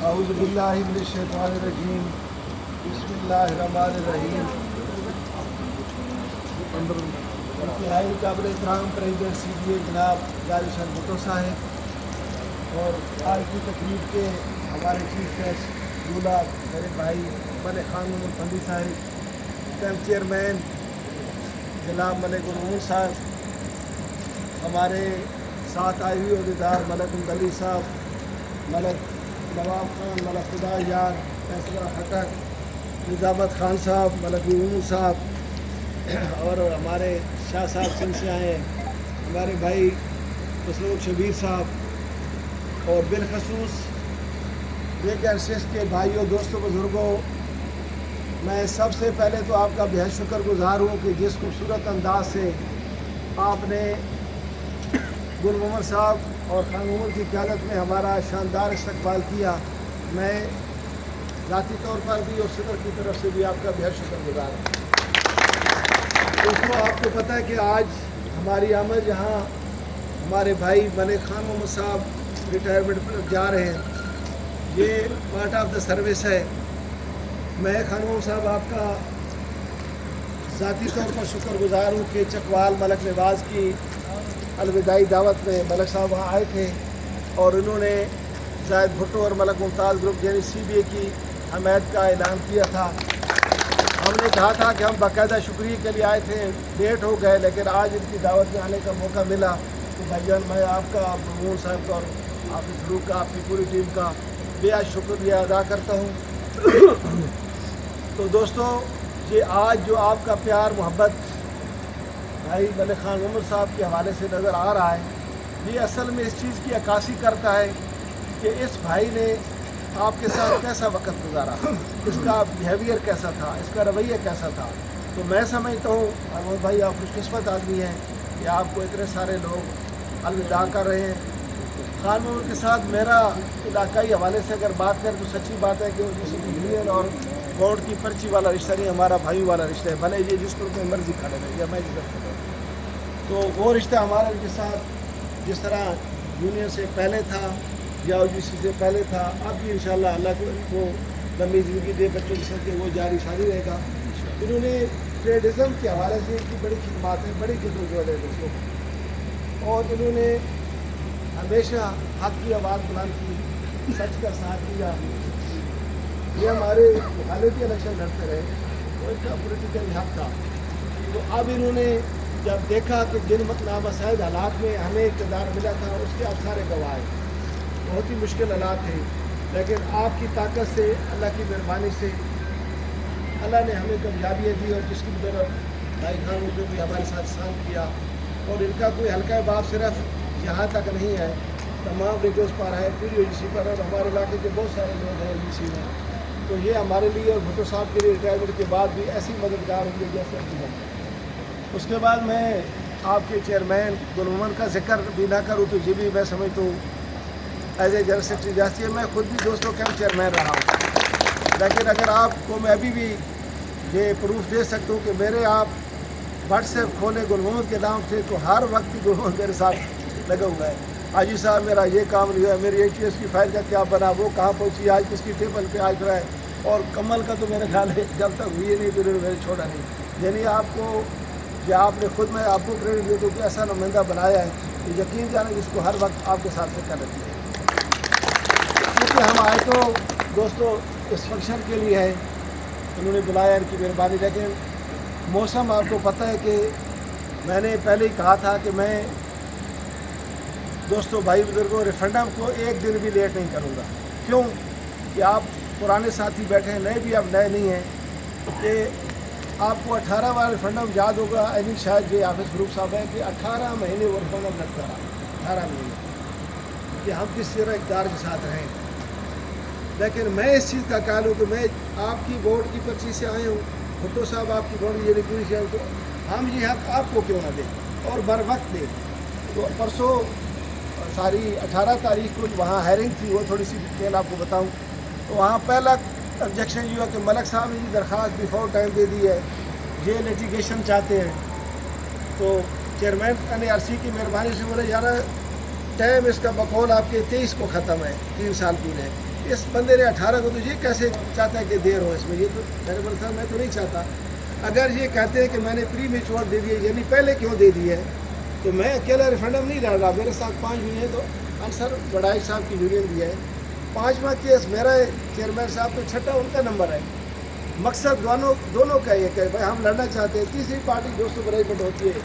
اعوذ باللہ من الشیطان الرجیم بسم اللہ الرحمن الرحیم. انتہائی قابل احترام پریزیڈنٹ سی بی اے جناب جاری حسین بھٹو صاحب اور آج کی تقریب کے ہمارے چیف گیسٹ دولہا میرے بھائی ملک خان محمد فندی صاحب، کیمپ چیئرمین جناب ملک العموم صاحب، ہمارے ساتھ آئے ہوئے عہدیدار ملک علی صاحب، ملک نواب خان، ملک خدا یار، فیصلہ خٹک، نظامت خان صاحب، ملک العموم صاحب اور ہمارے شاہ صاحب سندھ سے آئے ہیں، ہمارے بھائی مسعود شبیر صاحب اور بالخصوص دیگر سیس کے بھائیوں، دوستوں، بزرگوں، میں سب سے پہلے تو آپ کا بہت شکر گزار ہوں کہ جس خوبصورت انداز سے آپ نے گل محمد صاحب اور خان محمد کی قیادت میں ہمارا شاندار استقبال کیا. میں ذاتی طور پر بھی اور صدر کی طرف سے بھی آپ کا بہت شکر گزار ہوں. دوستوں، آپ کو پتہ ہے کہ آج ہماری آمد یہاں ہمارے بھائی ملک خان محمد صاحب ریٹائرمنٹ پر جا رہے ہیں. یہ پارٹ آف دا سروس ہے. میں خان محمد صاحب آپ کا ذاتی طور پر شکر گزار ہوں کہ چکوال ملک نواز کی الوداعی دعوت میں ملک صاحب وہاں آئے تھے اور انہوں نے زاہد بھٹو اور ملک ممتاز گروپ یعنی سی بی اے کی حمایت کا اعلان کیا تھا. ہم نے کہا تھا کہ ہم باقاعدہ شکریہ کے لیے آئے تھے، لیٹ ہو گئے، لیکن آج ان کی دعوت میں آنے کا موقع ملا. تو بھائی جان، میں آپ کا محمود صاحب کا اور حافظ فروق کا، آپ کی پوری ٹیم کا بہت شکریہ ادا کرتا ہوں. تو دوستوں، یہ آج جو آپ کا پیار محبت بھائی ملک خان محمد صاحب کے حوالے سے نظر آ رہا ہے، یہ اصل میں اس چیز کی عکاسی کرتا ہے کہ اس بھائی نے آپ کے ساتھ کیسا وقت گزارا، اس کا بیہیویئر کیسا تھا، اس کا رویہ کیسا تھا. تو میں سمجھتا ہوں محمد بھائی آپ خوش قسمت آدمی ہیں کہ آپ کو اتنے سارے لوگ الوداع کر رہے ہیں. خان محمد کے ساتھ میرا علاقائی حوالے سے اگر بات کریں تو سچی بات ہے کہ وہ کسی بھی یونین اور بورڈ کی پرچی والا رشتہ نہیں، ہمارا بھائی والا رشتہ ہے. بھلے یہ جس کو مرضی کھڑے رہے یا میں جس طرح کھڑے. تو وہ رشتہ ہمارے کے ساتھ جس طرح یونین سے پہلے تھا یا او جی سی سے پہلے تھا، اب بھی انشاءاللہ اللہ کو لمبی زندگی دے، بچوں کے ساتھ وہ جاری ساری رہے گا. انہوں نے ٹریڈزم کے حوالے سے ان کی بڑی خدمات ہیں، بڑی خدمت ہے دوستوں، اور انہوں نے ہمیشہ حق کی آواز بلند کی، سچ کا ساتھ دیا. یہ ہمارے حالتی الیکشن لڑتے رہے، وہ ان کا پولیٹیکل حق تھا. تو اب انہوں نے جب دیکھا کہ جن نامساعد حالات میں ہمیں اقتدار ملا تھا، اس کے آپ سارے گواہ ہیں. بہت ہی مشکل حالات تھے، لیکن آپ کی طاقت سے، اللہ کی مہربانی سے اللہ نے ہمیں کامیابیاں دی، اور جس کی طرف بھائی خان جو بھی ہمارے ساتھ سان کیا. اور ان کا کوئی ہلکا باب صرف یہاں تک نہیں ہے، تمام ریڈیوز پر ہے، پوری او جی سی پر، اور ہمارے علاقے کے بہت سارے لوگ ہیں او جی سی میں. تو یہ ہمارے لیے اور بھٹو صاحب کے لیے ریٹائرمنٹ کے بعد بھی ایسی مددگار ہوئی جیسے ابھی ہے. اس کے بعد میں آپ کے چیئرمین گل محمد کا ذکر بھی نہ کروں تو یہ بھی میں سمجھتا ہوں ایز اے جنرل سیکرٹری ریاستی ہے. میں خود بھی دوستوں کیمپ چیئرمین رہا ہوں، لیکن اگر آپ کو میں ابھی بھی یہ پروف دے سکتا ہوں کہ میرے آپ واٹس ایپ کھولے گل محمد کے نام سے تو ہر وقت گل محمد میرے ساتھ لگا ہوا ہے. حاجی صاحب میرا یہ کام نہیں ہوا، میری اے ٹی ایس کی فائل کا کیا بنا، وہ کہاں پہنچی، آج کس کی ٹیبل پہ آج رہا ہے. اور کمل کا تو میرا خیال ہے جب تک ہوئی نہیں تو انہوں نے چھوڑا نہیں. یعنی آپ کو یہ آپ نے خود، میں آپ کو کریڈٹ دیتا ہوں کہ ایسا نمائندہ بنایا ہے کہ یقین جانے جس کو ہر وقت آپ کے ساتھ سے کر رہتی ہے. کیونکہ ہم آئے تو دوستوں اس فنکشن کے لیے ہے، انہوں نے بلایا، ان کی مہربانی. لیکن موسم آپ کو پتہ ہے کہ میں نے پہلے ہی کہا تھا کہ میں دوستوں بھائی بزرگوں ریفرنڈم کو ایک دن بھی لیٹ نہیں کروں گا. کیوں کہ آپ پرانے ساتھی بیٹھے ہیں، نئے بھی اب نئے نہیں ہیں. کہ آپ کو 18واں ریفرنڈم یاد ہوگا، یعنی شاید یہ حافظ فروق صاحب ہے کہ 18 مہینے وہ ریفرنڈم لگتا رہا، 18 مہینے کہ ہم کس طرح اقتدار کے ساتھ رہیں. لیکن میں اس چیز کا قائل ہوں کہ میں آپ کی بورڈ کی پرچی سے آئے ہوں، بھٹو صاحب آپ کی بورڈ یہ پوری سے، تو ہم یہ حق آپ کو کیوں نہ دیں اور بر وقت دیں. تو پرسوں ساری 18 تاریخ کو وہاں ہیرنگ تھی، وہ تھوڑی سی ڈیٹیل آپ کو بتاؤں. تو وہاں پہلا آبجیکشن یہ ہوا کہ ملک صاحب نے درخواست بیفور ٹائم دے دی ہے، یہ لیٹیگیشن چاہتے ہیں. تو چیئرمین نے آر سی کی مہربانی سے بولے یار ٹائم اس کا بقول آپ کے 23 کو ختم ہے، 3 سال پورے ہیں، इस बंदे ने 18 को, तो ये कैसे चाहता है कि देर हो इसमें? ये तो मैंने बोला सर मैं तो नहीं चाहता। अगर ये कहते हैं कि मैंने प्री मेच्योर दे दिए, यानी पहले क्यों दे दिए है, तो मैं अकेला रेफरेंडम नहीं लड़ रहा, मेरे साथ 5 यूनियन, तो अंसर बड़ाई साहब की यूनियन भी है, 5वां केस मेरा है, चेयरमैन साहब तो 6ठा उनका नंबर है। मकसद दोनों का ये है भाई हम लड़ना चाहते हैं। तीसरी पार्टी दोस्तों मैनेजमेंट होती है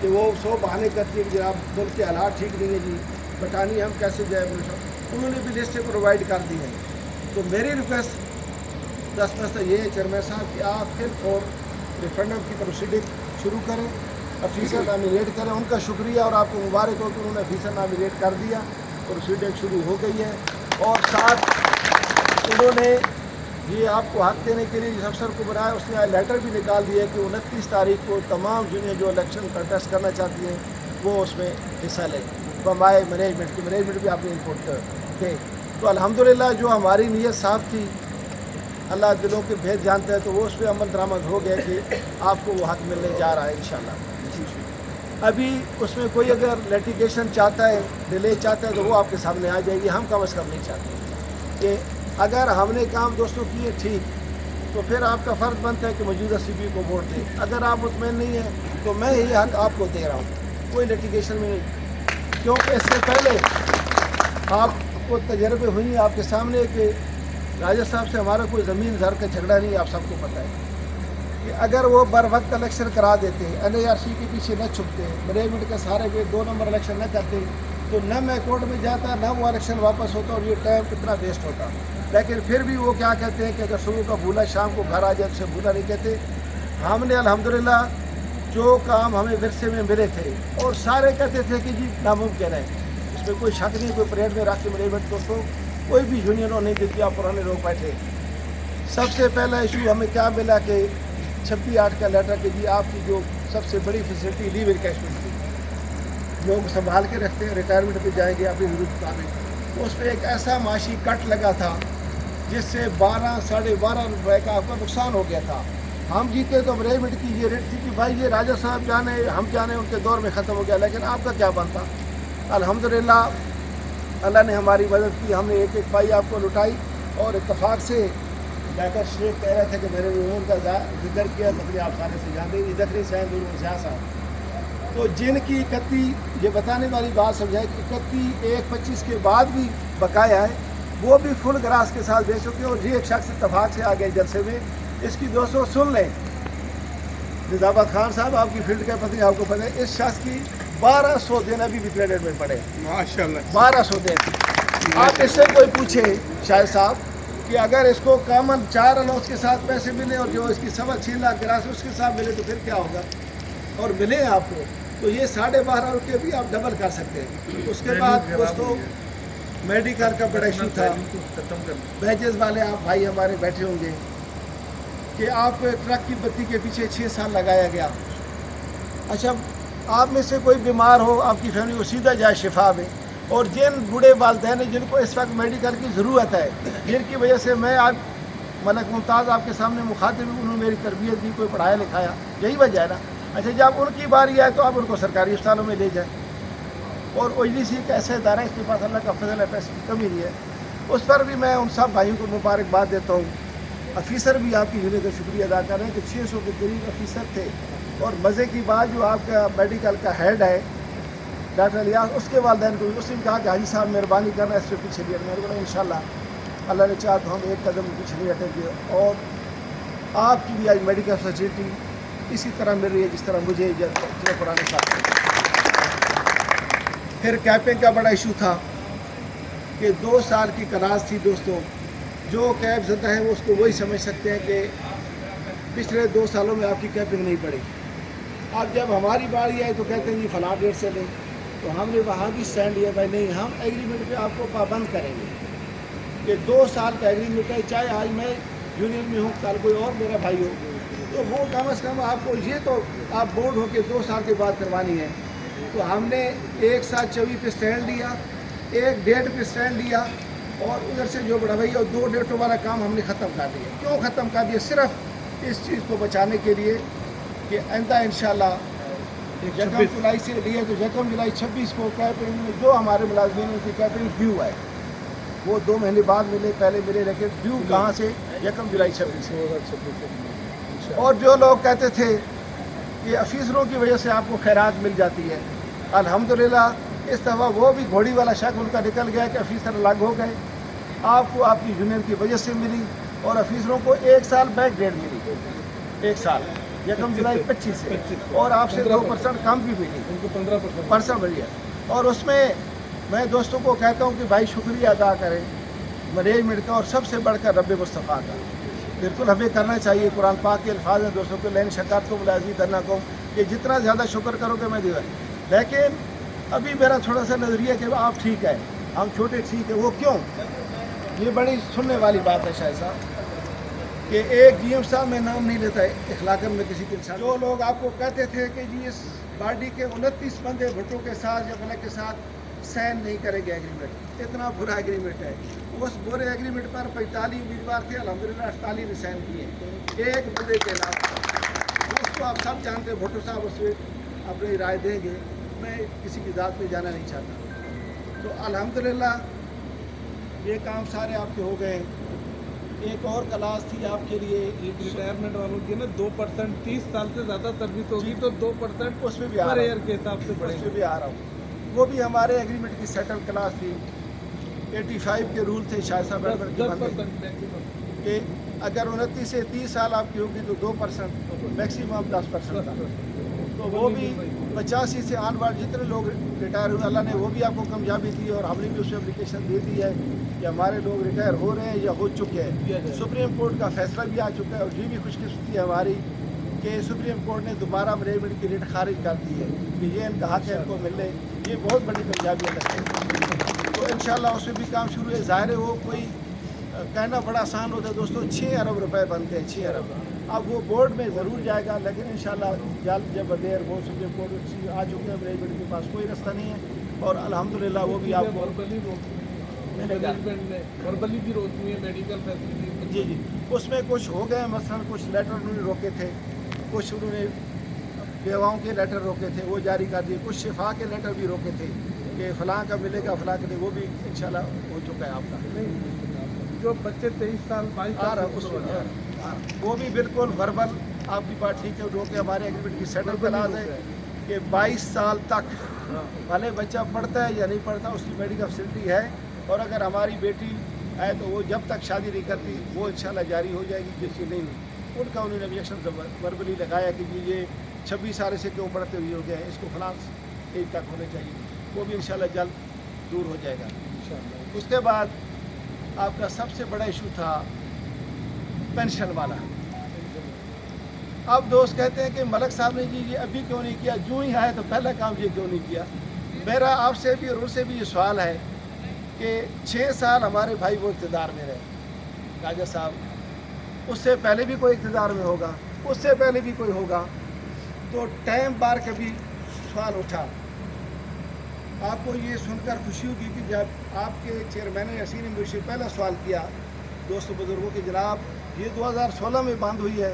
कि वो 100 बहाने करती है कि जनाब मुल्क के हालात ठीक नहीं है जी, बटानी हम कैसे जाए, उन्होंने भी लिस्टें प्रोवाइड कर दी हैं। तो मेरी रिक्वेस्ट दस ये है चेयरमैन साहब कि आप फिर फॉर रेफरेंडम की प्रोसीडिंग शुरू करें, अफीसर नामिनेट करें। उनका शुक्रिया और आपको मुबारक हो कि उन्होंने अफीसर नामिनेट कर दिया, प्रोसीडिंग शुरू हो गई है। और साथ उन्होंने ये आपको हक देने के लिए जिस अफसर को बनाया उसने लेटर भी निकाल दिया कि 29 तारीख को तमाम यूनियन जो इलेक्शन कंटेस्ट करना चाहती हैं वो उसमें हिस्सा लें बमाए मैनेजमेंट भी आपने इनपुट थे। तो अल्हम्दुलिल्लाह जो हमारी नीयत साफ थी, अल्लाह दिलों के भेद जानता है, तो वो उस पर अमल दरामद हो गया कि आपको वो हक मिलने जा रहा है इंशाल्लाह। अभी उसमें कोई अगर लिटिगेशन चाहता है, डिले चाहता है, तो वो आपके सामने आ जाएगी। हम कम अज़ कम नहीं चाहते कि अगर हमने काम दोस्तों किए ठीक, तो फिर आपका फ़र्ज़ बनता है कि मौजूदा CP को वोट दें। अगर आप मुतमईन नहीं हैं तो मैं ये हक आपको दे रहा हूँ, कोई लिटिगेशन में नहीं, क्योंकि इससे पहले आपको तजर्बे हुई आपके सामने कि राजा साहब से हमारा कोई ज़मीन ज़र का झगड़ा नहीं, आप सबको पता है कि अगर वो बर वक्त इलेक्शन करा देते, NARC के पीछे न छुपते, मैनेजमेंट का सारे वे 2 नंबर इलेक्शन न करते, तो न मैं कोर्ट में जाता, न वो इलेक्शन वापस होता और ये टाइम कितना वेस्ट होता। लेकिन फिर भी वो क्या कहते हैं कि अगर सुबह का भूला शाम को घर आ जाए उसे भूला नहीं कहते। हमने अल्हम्दुलिल्लाह जो काम हमें विरसे में मिले थे, और सारे कहते थे कि जी नामुमकिन है, इसमें कोई शक नहीं, कोई परेड में राखी मैनेजमेंट दोस्तों कोई भी यूनियनों नहीं देती, आप पुराने लोग बैठे। सबसे पहला इशू हमें क्या मिला कि 26/8 का लेटर कि जी आपकी जो सबसे बड़ी फैसिलिटी लीव इनकैशमेंट थी, लोग संभाल के रखते हैं, रिटायरमेंट पे जाएंगे अपनी ज़रूरत के मुताबिक, उस पर एक ऐसा माशी कट लगा था जिससे 12 साढ़े 12 रुपये का आपका नुकसान हो गया था। हम जीते तो मैनेजमेंट की ये रेट थी कि भाई ये राजा साहब जाने हम जाने उनके दौर में ख़त्म हो गया, लेकिन आपका क्या बनता। अल्हम्दुलिल्लाह अल्लाह ने हमारी मदद की, हमने एक एक पाई आपको लुटाई। और इत्तफाक से बैकर शेख कह रहे थे कि मैंने उनका जिक्र किया, तकरीर आप सारे से जानते हैं, जखरी सैन दूर साहब, तो जिनकी 31 ये बताने वाली बात समझाए कि 31/1/25 के बाद भी बकाया है, वो भी फुल ग्रास के साथ बेच चुके हैं। और जी एक शख्स इत्तफाक से आ गए जलसे में, इसकी दोस्तों सुन लें, निजामत खान साहब आपकी फील्ड के पति आपको पता है, इस शख्स की 1200 दिन अभी भी क्रेडिट में पड़े, माशाल्लाह 1200 दिन। आप इससे कोई पूछे शायद साहब कि अगर इसको कॉमन 4 अलाउंस के साथ पैसे मिले और जो इसकी 6.25 लाख ग्रास उसके साथ मिले तो फिर क्या होगा, और मिले आपको तो ये 12.5 रुपये भी आप डबल कर सकते हैं। उसके बाद दोस्तों मेडिकल का बड़ा इशू था, बैजेस वाले आप भाई हमारे बैठे होंगे कि आप ट्रक की बत्ती के पीछे 6 साल लगाया गया। अच्छा आप में से कोई बीमार हो, आपकी फैमिली को सीधा जाए शिफा में, और जिन बूढ़े वालिदैन हैं जिनको इस वक्त मेडिकल की ज़रूरत है, जिनकी वजह से मैं आज मलक मुमताज़ आपके सामने मुखातिब हूँ, उन्होंने मेरी तरबियत दी, कोई पढ़ाया लिखाया, यही वजह है ना। अच्छा जब उनकी बारी आए तो आप उनको सरकारी अस्पतालों में ले जाएं, और OJDC एक ऐसा इदारा है इसके पास अल्लाह का फजल है, पैसे की कमी नहीं है, उस पर भी मैं उन सब भाइयों को मुबारकबाद देता हूँ। अफीसर भी आपकी यूनियन का शुक्रिया अदा कर रहे हैं कि 600 के करीब अफीसर थे। और मज़े की बात जो आपका मेडिकल का हेड है डॉक्टर इलियास, उसके वालिदैन को उसने कहा कि हाजी साहब मेहरबानी करना इस पर पीछे लिया, मैंने बोला इंशाल्लाह अल्लाह ने चाहा तो हम एक कदम पीछे नहीं हटेंगे। और आपकी भी आज मेडिकल फैसिलिटी इसी तरह मिल रही है जिस तरह मुझे पुराने साथ। फिर कैपिंग का बड़ा इशू था कि 2 साल की क्लास थी दोस्तों, जो कैप ज़दा है वो उसको वही समझ सकते हैं कि पिछले 2 सालों में आपकी कैपिंग नहीं पड़ी। अब जब हमारी बारी आई तो कहते हैं जी फलां डेट से लें, तो हमने वहाँ भी स्टैंड लिया भाई नहीं, हम एग्रीमेंट पे आपको पाबंद करेंगे कि 2 साल का एग्रीमेंट है, चाहे आज मैं यूनियन में हूँ कल कोई और मेरा भाई हो, तो वो कम अज़ कम आपको ये तो आप बोर्ड हो के 2 साल के बाद करवानी है। तो हमने 1/7/24 पे स्टैंड लिया, 1 डेट पे स्टैंड लिया, और उधर से जो बड़ा भैया 2 डेटों वाला काम हमने ख़त्म कर दिया। क्यों ख़त्म कर दिया? सिर्फ इस चीज़ को बचाने के लिए कि आइंदा इंशाल्लाह यकम जुलाई से लिए तो यकम जुलाई 26 को कैपिंग में जो हमारे मुलाजमीन की कैपिंग ड्यू है, वो 2 महीने बाद मिले, पहले मिले, लेकिन ड्यू कहाँ से 1 जुलाई 26 से। और जो लोग कहते थे कि अफीसरों की वजह से आपको खैरात मिल जाती है, अल्हम्दुलिल्लाह इस दफ़ा वो भी घोड़ी वाला शक उनका निकल गया कि अफीसर अलग हो गए, आपको आपकी यूनियन की वजह से मिली, और अफीसरों को 1 साल बैक डेट मिली, 1 साल 1 जुलाई 25 से, और आपसे 2% कम भी मिली, उनको 15% मिली है। और उसमें मैं दोस्तों को कहता हूँ कि भाई शुक्रिया अदा करें मैनेजमेंट का, और सबसे बढ़कर रब मुस्तफ़ा का बिल्कुल हमें करना चाहिए। कुरान पाक के अल्फाज हैं दोस्तों के, लैन शक्कारतुम लाज़ीदन्नकुम, कि जितना ज़्यादा शुक्र करोगे मैं दूँगा। लेकिन अभी मेरा थोड़ा सा नज़रिया कि आप ठीक है, हम छोटे ठीक है। वो क्यों? ये बड़ी सुनने वाली बात है शायद साहब कि एक GM साहब में नाम नहीं लेता है इखलाकन में किसी के इंसान। जो लोग आपको कहते थे कि जी इस बॉडी के 29 बंदे भुट्टो के साथ या फलक के साथ साइन नहीं करेंगे एग्रीमेंट, इतना बुरा एग्रीमेंट है। उस बुरे एग्रीमेंट पर 45 उम्मीदवार थे, अल्हम्दुलिल्लाह 48 ने साइन किए, एक बंदे के अलावा। उसको आप सब जानते हैं, भुट्टो साहब उस पर अपनी राय देंगे, मैं किसी की ज़ात पे जाना नहीं चाहता। तो अल्हम्दुलिल्लाह ये काम सारे आपके हो गए। एक और क्लास थी आपके लिए रिटायरमेंट वालों की ना 2%, 30 साल से ज़्यादा सर्विस होगी तो 2% उसमें भी आ रहा ईयर के हिसाब से बढ़ेगा। उसमें भी आ रहा हूँ, वो भी हमारे एग्रीमेंट की सेटल क्लास थी। 85 के रूल थे शायद साहब कि अगर 29 से 30 साल आपकी होगी तो 2%, मैक्सिमम 10% था। तो वो भी 85 से ऑनवर्ड जितने लोग रिटायर हुए, अल्लाह ने वो भी आपको कामयाबी दी, और हमने भी उसमें एप्लीकेशन दे दी है कि हमारे लोग रिटायर हो रहे हैं या हो चुके हैं। सुप्रीम कोर्ट का फैसला भी आ चुका है, और ये भी खुशकिस्मती है हमारी कि सुप्रीम कोर्ट ने दोबारा मैनेजमेंट की रेट खारिज कर दी है कि ये इनका हक है, इनको मिलने। ये बहुत बड़ी कामयाबी है। तो इंशाल्लाह उसमें भी काम शुरू है। ज़ाहिर है वो कोई कहना बड़ा आसान होता है दोस्तों, 6 अरब रुपए बनते हैं, 6 अरब। अब वो बोर्ड में ज़रूर जाएगा, लेकिन इंशाल्लाह जल्द जब देर वो सुप्रीम कोर्ट आ चुके हैं, मैनेजमेंट के पास कोई रास्ता नहीं है, और अल्हम्दुलिल्लाह वो भी आपको मिलेगा। वर्बली भी रोकनी है, मेडिकल फैसिलिटी। जी जी, उसमें कुछ हो गए, मसलन कुछ लेटर उन्होंने रोके थे, कुछ उन्होंने बेवाओं के लेटर रोके थे, वो जारी कर दिए, कुछ शिफा के लेटर भी रोके थे कि फ़लाँ का मिलेगा, फ़लाँ का नहीं, वो भी इंशाल्लाह हो चुका है आपका। जो बच्चे 23 साल 22 आ रहा उसमें वो भी बिल्कुल वर्बल आपकी बात ठीक है, जो कि हमारे एग्रीमेंट की सेटल क्लास है कि 22 साल तक भले बच्चा पढ़ता है या नहीं पढ़ता उसकी मेडिकल फैसिलिटी है, और अगर हमारी बेटी है तो वो जब तक शादी नहीं करती वो इंशाल्लाह जारी हो जाएगी, जिसकी नहीं हुई उनका उन्होंने ऑब्जेक्शन वर्बली लगाया कि ये 26 साल से क्यों पढ़ते हुए हो गया है, इसको फलां एज तक होने चाहिए, वो भी इंशाल्लाह जल्द दूर हो जाएगा इंशाल्लाह। उसके बाद आपका सबसे बड़ा इशू था पेंशन वाला। अब दोस्त कहते हैं कि मलक साहब ने जी ये अभी क्यों नहीं किया, जो ही आए तो पहला काम ये क्यों नहीं किया। मेरा आपसे भी और उनसे भी ये सवाल है कि 6 साल हमारे भाई वो इक़्तिदार में रहे, राजा साहब, उससे पहले भी कोई इक़्तिदार में होगा, उससे पहले भी कोई होगा, तो टाइम बार कभी सवाल उठा। आपको ये सुनकर खुशी होगी कि जब आपके चेयरमैन यासीन ने मुझसे पहला सवाल किया दोस्तों बुज़ुर्गों की, जनाब ये 2016 में बंद हुई है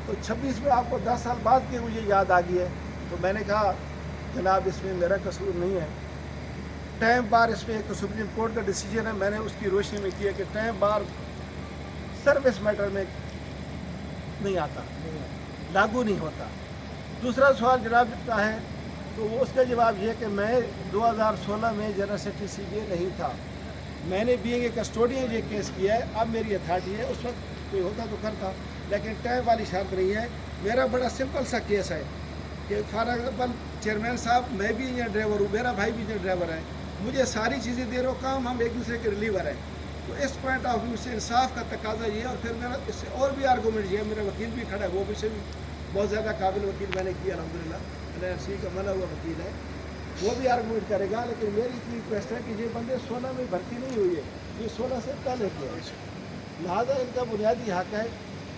तो 26 में आपको 10 साल बाद की मुझे याद आ गई है, तो मैंने कहा जनाब इसमें मेरा कसूर नहीं है। टाइम बार इसमें एक तो सुप्रीम कोर्ट का डिसीजन है, मैंने उसकी रोशनी में किया कि टाइम बार सर्विस मैटर में नहीं आता, लागू नहीं होता। दूसरा सवाल जनाब का है तो वो उसका जवाब ये कि मैं 2016 में जनरल सेक्रेटरी CBA नहीं था, मैंने BA के कस्टोडियन ये केस किया है, अब मेरी अथॉरिटी है, उस वक्त कोई होता तो करता, लेकिन टाइम वाली शर्त नहीं है। मेरा बड़ा सिंपल सा केस है कि फॉर एग्जाम्पल चेयरमैन साहब मैं भी इंजन ड्राइवर हूँ, मेरा भाई भी इंजन ड्राइवर है, मुझे सारी चीज़ें दे रहे हो, काम हम एक दूसरे के रिलीवर हैं, तो इस पॉइंट ऑफ व्यू से इंसाफ का तकाजा ये है। और फिर मेरा इससे और भी आर्गूमेंट ये है, मेरा वकील भी खड़ा है, वो भी से भी बहुत ज़्यादा काबिल वकील मैंने किया अल्हम्दुलिल्लाह, NLC का मना हुआ वकील है, वो भी आर्गूमेंट करेगा। लेकिन मेरी इतनी रिक्वेस्ट है कि ये बंदे 16 में भर्ती नहीं हुई है, ये 16 से पहले के हैं, लिहाजा इनका बुनियादी हक है।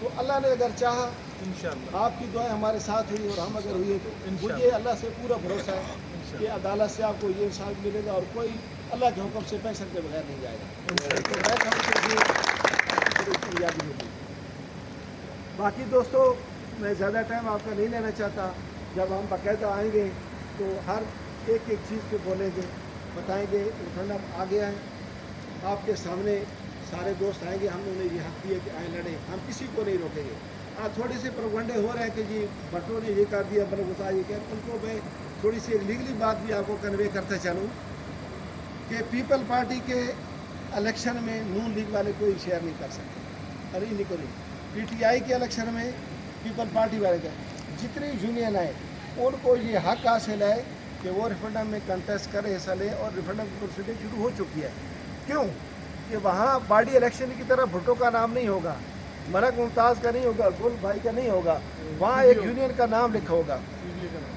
तो अल्लाह ने अगर चाहा इंशाअल्लाह, आपकी दुआएं हमारे साथ हुई और हम अगर हुए तो मुझे अल्लाह से पूरा भरोसा है कि अदालत से आपको ये इंसाफ मिलेगा और कोई अल्लाह के हुक्म से पेंशन के बगैर नहीं जाएगा। बाकी दोस्तों मैं ज़्यादा टाइम आपका नहीं लेना चाहता, जब हम बाकायदा आएंगे तो हर एक चीज़ पे बोलेंगे, बताएंगे। रिफरेंडम आ गया है, آپ کے سامنے سارے دوست آئیں گے, ہم نے انہیں یہ حق دیا کہ آئیں لڑیں, ہم کسی کو نہیں روکیں گے. تھوڑے سے پروگنڈے ہو رہے ہیں کہ جی بھٹو نے یہ کر دیا, بلغتا یہ کہ ان کو میں تھوڑی سی ایک لیگلی بات بھی آپ کو کنوے کرتا چلوں کہ پیپل پارٹی کے الیکشن میں نون لیگ والے کوئی شیئر نہیں کر سکتے. ارے نہیں کو نہیں, پی ٹی آئی کے الیکشن میں پیپل پارٹی والے کا جتنی یونین آئے ان کو یہ حق حاصل ہے کہ وہ ریفرنڈم میں کنٹیسٹ کرے, حصہ لے, اور ریفرنڈم کی پروسیڈنگ شروع ہو چکی ہے. کیوں کہ وہاں باڈی الیکشن کی طرح بھٹو کا نام نہیں ہوگا, ملک ممتاز کا نہیں ہوگا, گل بھائی کا نہیں ہوگا, وہاں ایک یونین کا نام لکھا ہوگا,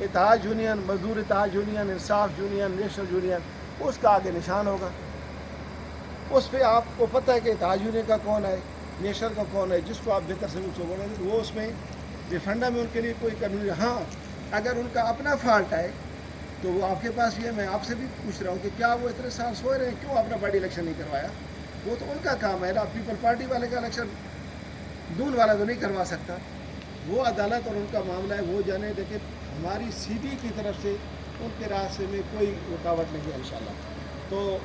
اتحاد یونین, مزدور اتحاد یونین, انصاف یونین, نیشنل یونین, اس کا آگے نشان ہوگا. اس پہ آپ کو پتہ ہے کہ اتحاد یونین کا کون ہے, نیشنل کا کون ہے, جس کو آپ بہتر سے بولیں گے وہ اس میں ریفرنڈم میں ان کے لیے کوئی قانون. ہاں اگر ان کا اپنا فالٹ ہے تو وہ آپ کے پاس بھی ہے. میں آپ سے بھی پوچھ رہا ہوں کہ کیا وہ اتنے سال سوئے رہے ہیں, کیوں اپنا باڈی الیکشن نہیں کروایا؟ وہ تو ان کا کام ہے نا. پیپل پارٹی والے کا الیکشن دون والا تو نہیں کروا سکتا, وہ عدالت اور ان کا معاملہ ہے, وہ جانے. لیکن ہماری سی بی کی طرف سے ان کے راستے میں کوئی رکاوٹ نہیں ہے انشاءاللہ. تو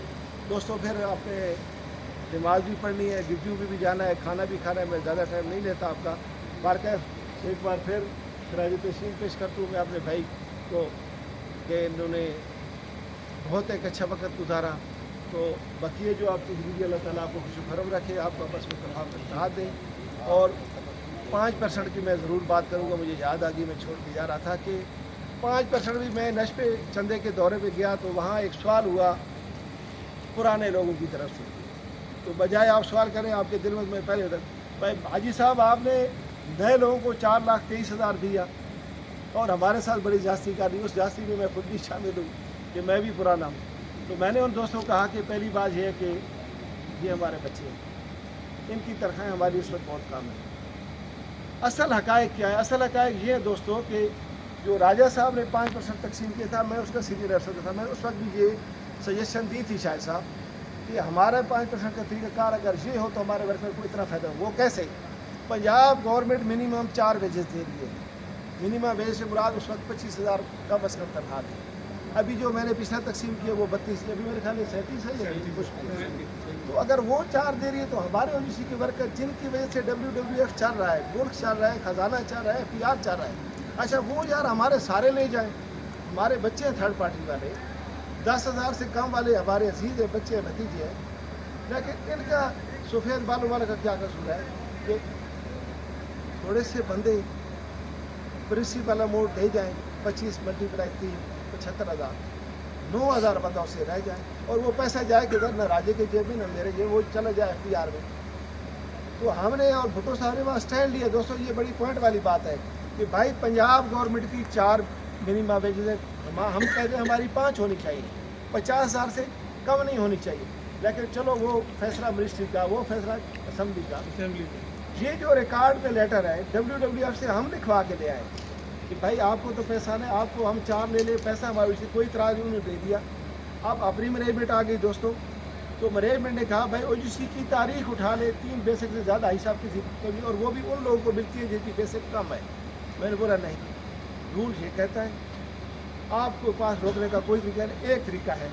دوستوں پھر آپ نے نماز بھی پڑھنی ہے, ڈیوٹیوں بھی جانا ہے, کھانا بھی کھانا ہے. میں زیادہ ٹائم نہیں لیتا آپ کا. بارکیف ایک بار پھر خراج تحسین پیش کرتا ہوں میں اپنے بھائی کو کہ انہوں نے بہت ایک اچھا وقت گزارا. تو بقیہ جو آپ کی زندگی اللہ تعالیٰ آپ کو خوش و خرم رکھے, آپ کو آپس میں تفاہم اتحاد دیں. اور 5% کی میں ضرور بات کروں گا. مجھے یاد آ گئی, میں چھوڑ کے جا رہا تھا کہ 5% بھی میں نشپ چندے کے دورے پہ گیا تو وہاں ایک سوال ہوا پرانے لوگوں کی طرف سے. تو بجائے آپ سوال کریں, آپ کے دل میں پہلے بھائی حاجی صاحب آپ نے نئے لوگوں کو 4,23,000 دیا اور ہمارے ساتھ بڑی جاستی کر دی. اس جاستی میں خود بھی شامل ہوں کہ میں بھی پرانا ہوں. تو میں نے ان دوستوں کو کہا کہ پہلی بات یہ ہے کہ یہ ہمارے بچے ہیں, ان کی تنخواہیں ہماری اس وقت بہت کم ہیں. اصل حقائق کیا ہے؟ اصل حقائق یہ ہے دوستوں کہ جو راجہ صاحب نے 5% تقسیم کیا تھا, میں اس کا سینئر افسر تھا. میں اس وقت بھی یہ سجیشن دی تھی شاہد صاحب کہ ہمارا 5% کا طریقہ کار اگر یہ ہو تو ہمارے ورکر کو اتنا فائدہ ہو. وہ کیسے؟ پنجاب گورنمنٹ منیمم 4 ویجز دے رہی ہے. منیمم ویج سے مراد اس وقت 25,000 کم از کم تنخواہ تھی. ابھی جو میں نے پچھلا تقسیم کیا وہ 32, ابھی میرے خیال میں 37 ہے یا تو اگر وہ 4 دے رہی ہے تو ہمارے OGC کے ورکر جن کی وجہ سے WWF چل رہا ہے, ملک چل رہا ہے, خزانہ چل رہا ہے, PR چل رہا ہے, اچھا وہ یار ہمارے سارے لے جائیں. ہمارے بچے ہیں تھرڈ پارٹی والے, 10,000 سے کم والے ہمارے عزیز ہیں, بچے ہیں, بھتیجے ہیں, لیکن ان کا سفید بالوں والے کا کیا قصور ہے کہ تھوڑے سے بندے پرنسپل اماؤنٹ دے جائیں, 25 ملٹیپلائی 3 75,000, 9,000 بندہ اس سے رہ جائے, اور وہ پیسہ جائے کہ نہ راجے کے جیب میں نہ میرے جیب, وہ چلا جائے FPR میں. تو ہم نے اور بھٹو صاحب نے وہاں اسٹینڈ لیا. دوستوں یہ بڑی پوائنٹ والی بات ہے کہ بھائی پنجاب گورنمنٹ کی 4 منیمم ویجز ہے, ہم کہتے ہیں ہماری 5 ہونی چاہیے, 50,000 سے کم نہیں ہونی چاہیے. لیکن چلو وہ فیصلہ منسٹری کا, وہ فیصلہ اسمبلی کا. یہ جو ریکارڈ پہ لیٹر ہے WWF سے ہم لکھوا کے لے آئے کہ بھائی آپ کو تو پیسہ نہیں, آپ کو ہم 4 لے لے, پیسہ ہمارے سے کوئی اعتراض انہوں نے دے دیا. اب اپنی مینجمنٹ آ گئی دوستوں, تو مینجمنٹ نے کہا بھائی OGC کی تاریخ اٹھا لے, 3 بیسک سے زیادہ حساب کی کمی, اور وہ بھی ان لوگوں کو ملتی ہے جن کی بیسک کم ہے. میں نے بولا نہیں, رول یہ کہتا ہے آپ کو پاس روکنے کا کوئی طریقہ نہیں. ایک طریقہ ہے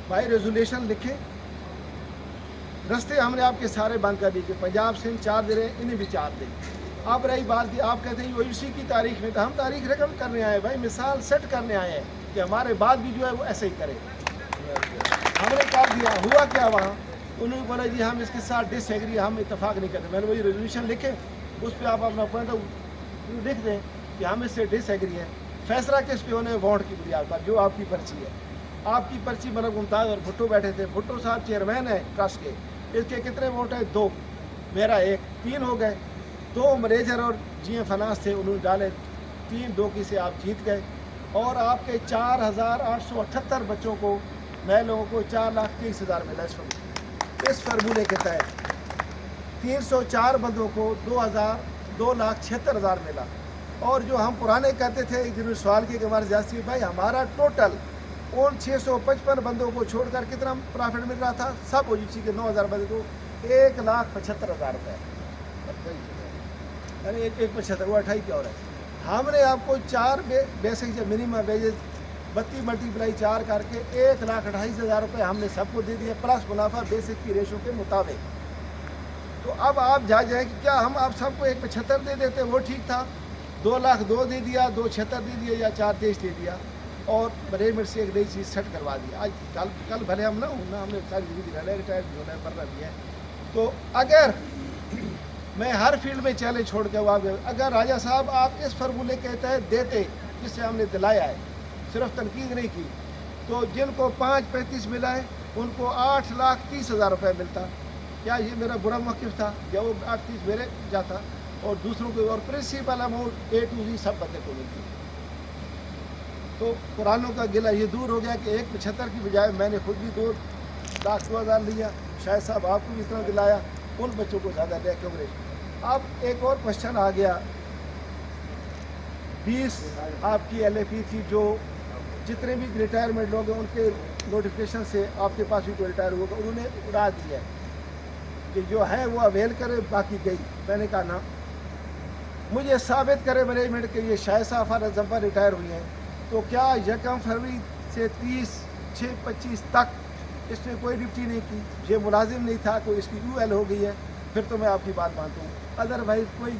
بھائی ریزولیشن لکھیں, رستے ہم نے آپ کے سارے بند کر دیے کہ پنجاب سندھ 4 دے رہے ہیں, انہیں بھی 4 دیں. اب رہی بات کہ آپ کہتے ہیں OGC کی تاریخ میں, تو ہم تاریخ رقم کرنے آئے بھائی, مثال سیٹ کرنے آئے ہیں کہ ہمارے بعد بھی جو ہے وہ ایسے ہی کرے. ہم نے کر دیا. ہوا کیا وہاں, انہوں نے بولا جی ہم اس کے ساتھ ڈس ایگری, ہم اتفاق نہیں کرتے. میں نے وہی ریزولوشن لکھے, اس پہ آپ اپنا پوائنٹ لکھ دیں کہ ہم اس سے ڈس ایگری ہیں. فیصلہ کس پہ ہونے, ووٹ کی بنیاد پر, جو آپ کی پرچی ہے. آپ کی پرچی ملک ممتاز اور بھٹو بیٹھے تھے. بھٹو صاحب چیئرمین ہیں ٹرسٹ کے, اس کے کتنے ووٹ ہیں؟ 2, میرا 1, 3 ہو گئے. 2 مینیجر اور GM فنانس تھے, انہوں نے ڈالے 3-2 کی سے آپ جیت گئے. اور آپ کے 4,878 بچوں کو, نئے لوگوں کو 4,23,000 ملا. اس فارمولے کے تحت 304 بندوں کو 2,76,000 ملا. اور جو ہم پرانے کہتے تھے, جنہوں نے سوال کیا کہ ہمارے جاسی بھائی ہمارا ٹوٹل ان 655 بندوں کو چھوڑ کر کتنا پرافٹ مل رہا تھا, سب OGC کے 9,000 بندے کو 1,75,000 روپے. یعنی 1,75,000 وہ 28 کیا ہو رہا ہے. ہم نے آپ کو 4 بیسک منیمم ویجز 32 मल्टीप्लाई 4 करके 1,28,000 रुपये हमने सबको दे दिए, प्लस मुनाफा बेसिक की रेशो के मुताबिक। तो अब आप जाए कि क्या हम आप सबको 1,75 दे देते, वो ठीक था। 2 लाख 2 दे दिया, 2,76 दे दिया या 4,23 दे दिया, और मैनेजमेंट से एक नई चीज़ सेट करवा दी। आज कल भले हम ना हमने सारी जिंदगी रहना है, रिटायर भी होना है, पढ़ना भी है। तो अगर मैं हर फील्ड में चैलेंज छोड़ के अगर राजा साहब आप इस फार्मूले के तहत देते जिससे हमने दिलाया है, सिर्फ तनकीद नहीं की, तो जिनको 5,35 मिला है उनको 8,30,000 रुपये मिलता। क्या ये मेरा बुरा मौक़िफ़ था? या वो 8,30 मेरे जाता और दूसरों को, और principal amount A to Z सब बंदे को मिलती। तो पुरानों का गिला ये दूर हो गया कि 1,75 की बजाय मैंने खुद भी 2,02,000 लिया, शायद साहब आपको भी इतना दिलाया, उन बच्चों को ज़्यादा दिया कवरेज। अब एक और क्वेश्चन आ गया, 20 आपकी LAP थी, जो जितने भी रिटायरमेंट लोग हैं उनके नोटिफिकेशन से आपके पास भी कोई रिटायर होगा, उन्होंने उड़ा दिया कि जो है वो अवेल करे, बाकी गई। मैंने कहा ना, मुझे साबित करे मैनेजमेंट के ये शायद साहब अजम्पा रिटायर हुई हैं, तो क्या 1 फरवरी से 30/6/25 तक इसमें कोई ड्यूटी नहीं की, ये मुलाजिम नहीं था, कोई इसकी UL हो गई है, फिर तो मैं आपकी बात मानता हूँ, अदरवाइज़ कोई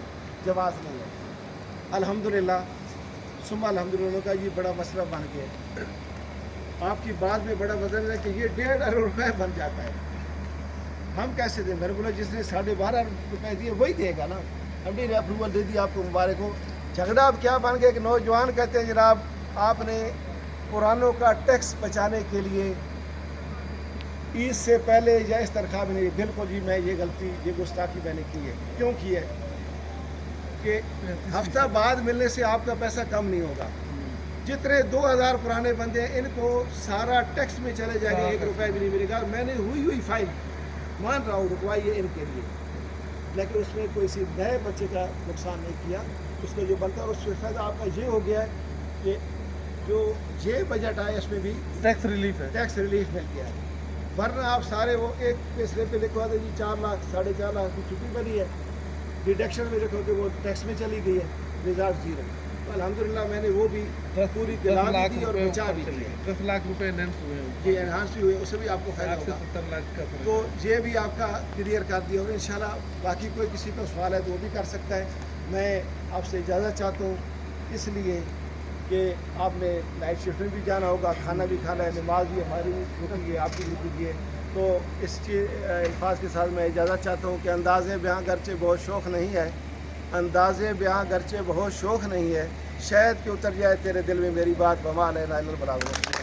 जवाब नहीं है। अल्हम्दुलिल्लाह सुम्मा अल्हम्दुलिल्लाह का ये बड़ा मसला बन गया। आपकी बात में बड़ा वजन है कि ये 1.5 अरब रुपये बन जाता है, हम कैसे दें? मैंने बोला जिसने 12.5 अरब रुपये दिए वही देगा ना। हमने अप्रूवल दे दिया, आपको मुबारक हो। झगड़ा अब क्या बन गया कि नौजवान कहते हैं जनाब आपने पुरानों का टैक्स बचाने के लिए ईद से पहले या इस तनख्वाह में नहीं। बिल्कुल जी, मैं ये गलती, ये गुस्ताखी मैंने की है। क्यों की है? कि हफ्ता बाद मिलने से आपका पैसा कम नहीं होगा। जितने 2,000 पुराने बंदे हैं इनको सारा टैक्स में चले जाएंगे, 1 रुपये भी नहीं मिलेगा। मैंने हुई फाइल मान रहा हूँ रुकवाई है इनके लिए, लेकिन उसमें कोई सी नए बच्चे का नुकसान नहीं किया। उसको जो बनता है उससे फ़ायदा आपका ये हो गया है कि जो ये बजट आया इसमें भी टैक्स रिलीफ है, टैक्स रिलीफ मिल गया है। वरना आप सारे वो एक फैसले पे लिखवा दे जी 4 लाख 4.5 लाख की छुट्टी बनी है, डिडक्शन में लिखो कि वो टैक्स में चली गई है, रिजल्ट 0। तो अल्हम्दुलिल्लाह मैंने वो भी पूरी दिला भी दी और बचा भी दिया। 10 लाख रुपए एनहांस हुए हैं, जी एनहांस भी हुए, उससे भी आपको फायदा होगा। 70 लाख का फर्क। तो ये भी आपका क्लियर कर दिया, और इंशाल्लाह बाकी कोई किसी का सवाल है तो वो भी कर सकता है। मैं आपसे इजाज़त चाहता हूँ, इसलिए कि आपने नाइट शिफ्ट में भी जाना होगा, खाना भी खाना है, नमाज भी हमारी रुकी है, आपकी भी रुकी है। तो इस अल्फाज के साथ मैं इजाज़त चाहता हूँ कि अंदाज़े ब्याह गरचे बहुत शौक़ नहीं है, अंदाज़े ब्याह गरचे बहुत शौक़ नहीं है, शायद कि उतर जाए तेरे दिल में मेरी बात, बमा लेना बराबर।